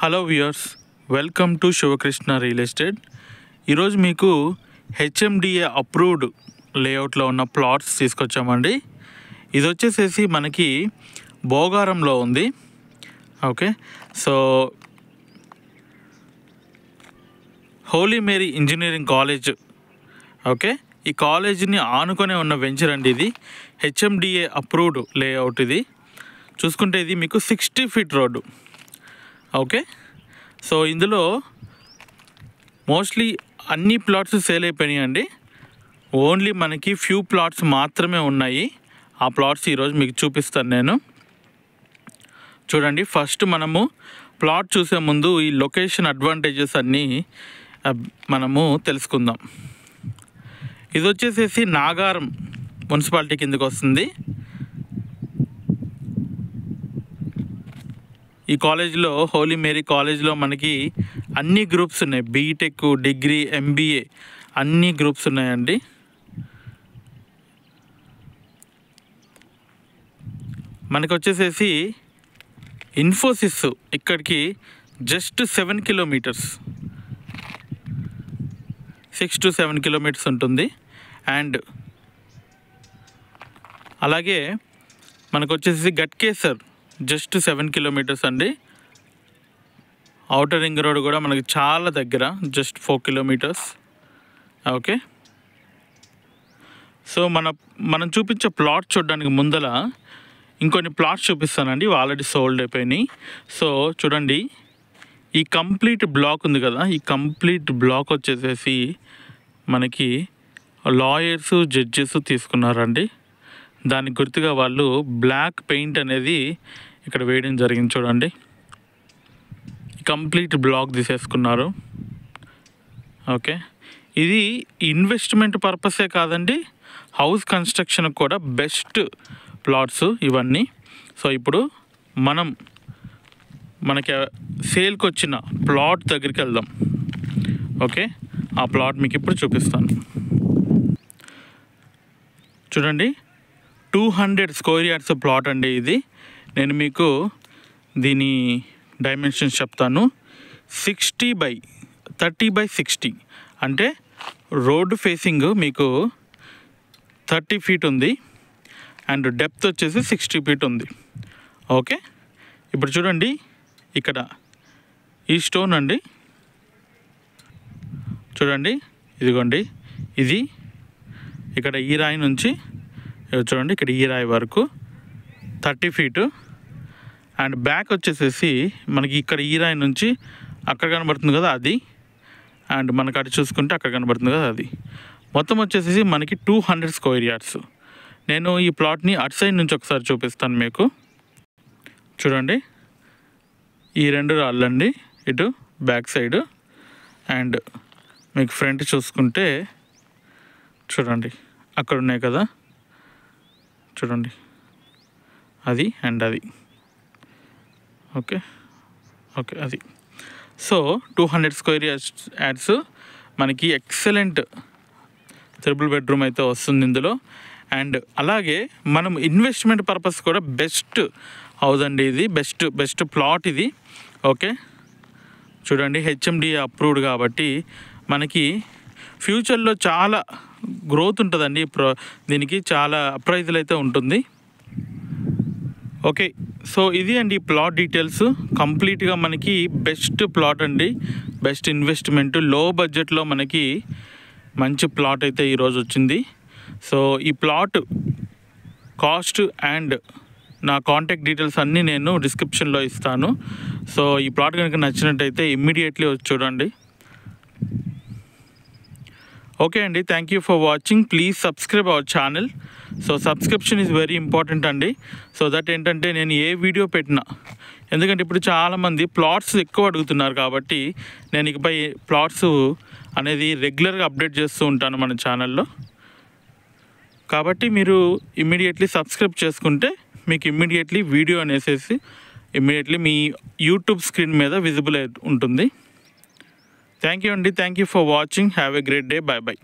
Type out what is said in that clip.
Hello viewers, welcome to Sivakrishna real estate. ఈరోజు మీకు HMDA approved లేఅవుట్లో ఉన్న ప్లాట్స్ తీసుకొచ్చామండి. ఇది వచ్చేసేసి మనకి భోగారంలో ఉంది. Okay, so Holy Mary engineering college, okay, ఈ కాలేజీని ఆనుకొనే ఉన్న వెంచర్ అండి. ఇది హెచ్ఎండిఏ అప్రూవ్డ్ లేఅవుట్. ఇది చూసుకుంటే ఇది మీకు 60 ఫీట్ రోడ్డు. ఓకే, సో ఇందులో మోస్ట్లీ అన్ని ప్లాట్స్ సేల్ అయిపోయినాయండి. ఓన్లీ మనకి ఫ్యూ ప్లాట్స్ మాత్రమే ఉన్నాయి. ఆ ప్లాట్స్ ఈరోజు మీకు చూపిస్తాను నేను. చూడండి, ఫస్ట్ మనము ప్లాట్ చూసే ముందు ఈ లొకేషన్ అడ్వాంటేజెస్ అన్నీ మనము తెలుసుకుందాం. ఇది వచ్చేసేసి నాగారం మున్సిపాలిటీ కిందకి వస్తుంది. ఈ కాలేజ్లో, హోలీ మేరీ కాలేజ్లో మనకి అన్ని గ్రూప్స్ ఉన్నాయి. బీటెక్, డిగ్రీ, ఎంబీఏ అన్ని గ్రూప్స్ ఉన్నాయండి. మనకి వచ్చేసేసి ఇన్ఫోసిస్ ఇక్కడికి జస్ట్ 7 కిలోమీటర్స్, 6 to 7 కిలోమీటర్స్ ఉంటుంది. అండ్ అలాగే మనకు వచ్చేసి గట్కేసర్ జస్ట్ 7 కిలోమీటర్స్ అండి. ఔటర్ రింగ్ రోడ్ కూడా మనకి చాలా దగ్గర, జస్ట్ 4 కిలోమీటర్స్. ఓకే, సో మనం చూపించే ప్లాట్ చూడడానికి ముందల ఇంకొన్ని ప్లాట్స్ చూపిస్తానండి. ఆల్రెడీ సోల్డ్ అయిపోయినాయి. సో చూడండి, ఈ కంప్లీట్ బ్లాక్ ఉంది కదా, ఈ కంప్లీట్ బ్లాక్ వచ్చేసేసి మనకి లాయర్స్, జడ్జెస్ తీసుకున్నారండి. దానికి గుర్తుగా వాళ్ళు బ్లాక్ పెయింట్ అనేది ఇక్కడ వేయడం జరిగింది. చూడండి, కంప్లీట్ బ్లాక్ తీసేసుకున్నారు. ఓకే, ఇది ఇన్వెస్ట్మెంట్ పర్పసే కాదండి, హౌస్ కన్స్ట్రక్షన్ కూడా బెస్ట్ ప్లాట్స్ ఇవన్నీ. సో ఇప్పుడు మనకి సేల్కి వచ్చిన ప్లాట్ దగ్గరికి వెళ్దాం. ఓకే, ఆ ప్లాట్ మీకు ఇప్పుడు చూపిస్తాను. చూడండి, 200 స్క్వేర్ యార్డ్స్ ప్లాట్ అండి ఇది. నేను మీకు దీని డైమెన్షన్స్ చెప్తాను. 30/60 అంటే రోడ్డు ఫేసింగ్ మీకు 30 ఫీట్ ఉంది. అండ్ డెప్త్ వచ్చేసి 60 ఫీట్ ఉంది. ఓకే, ఇప్పుడు చూడండి, ఇక్కడ ఈ స్టోన్ అండి, చూడండి, ఇదిగోండి, ఇది ఇక్కడ ఈ రాయి నుంచి చూడండి, ఇక్కడ ఈ రాయి వరకు 30 ఫీటు. అండ్ బ్యాక్ వచ్చేసేసి మనకి ఇక్కడ ఈ రాయి నుంచి అక్కడ కనబడుతుంది కదా అది, అండ్ మనకు అటు చూసుకుంటే అక్కడ కనబడుతుంది కదా అది. మొత్తం వచ్చేసేసి మనకి 200 స్క్వేర్ యార్డ్స్. నేను ఈ ప్లాట్ని అటు సైడ్ నుంచి ఒకసారి చూపిస్తాను మీకు. చూడండి, ఈ 2 రాళ్ళండి, ఇటు బ్యాక్ సైడ్. అండ్ మీకు ఫ్రంట్ చూసుకుంటే చూడండి, అక్కడ ఉన్నాయి కదా, చూడండి, అది అండ్ అది. ఓకే ఓకే, అది. సో 200 స్క్వేర్ యార్డ్స్ మనకి ఎక్సలెంట్ త్రిబుల్ బెడ్రూమ్ అయితే వస్తుంది ఇందులో. అండ్ అలాగే మనం ఇన్వెస్ట్మెంట్ పర్పస్ కూడా బెస్ట్ హౌస్ అండి ఇది, బెస్ట్ ప్లాట్ ఇది. ఓకే, చూడండి, హెచ్ఎండిఏ అప్రూవ్డ్ కాబట్టి మనకి ఫ్యూచర్లో చాలా గ్రోత్ ఉంటుందండి. దీనికి చాలా అప్రైజల్ అయితే ఉంటుంది. ఓకే, సో ఇది అండి ప్లాట్ డీటెయిల్స్. కంప్లీట్గా మనకి బెస్ట్ ప్లాట్ అండి, బెస్ట్ ఇన్వెస్ట్మెంట్, లో బడ్జెట్లో మనకి మంచి ప్లాట్ అయితే ఈరోజు వచ్చింది. సో ఈ ప్లాట్ కాస్ట్ అండ్ నా కాంటాక్ట్ డీటెయిల్స్ అన్నీ నేను డిస్క్రిప్షన్లో ఇస్తాను. సో ఈ ప్లాట్ కనుక నచ్చినట్టయితే ఇమ్మీడియట్లీ వచ్చి చూడండి. ఓకే అండి, thank you for watching. Please subscribe our channel. So subscription is very important అండి. సో దట్ ఏంటంటే నేను ఏ వీడియో పెట్టినా, ఎందుకంటే ఇప్పుడు చాలామంది ప్లాట్స్ ఎక్కువ అడుగుతున్నారు కాబట్టి నేను ఇకపై ప్లాట్స్ అనేది రెగ్యులర్గా అప్డేట్ చేస్తూ ఉంటాను మన ఛానల్లో. కాబట్టి మీరు ఇమ్మీడియట్లీ సబ్స్క్రైబ్ చేసుకుంటే మీకు ఇమ్మీడియట్లీ వీడియో అనేసి ఇమ్మీడియట్లీ మీ యూట్యూబ్ స్క్రీన్ మీద విజిబుల్ ఉంటుంది. థ్యాంక్ యూ అండి, thank you for watching. Have a great day. Bye bye.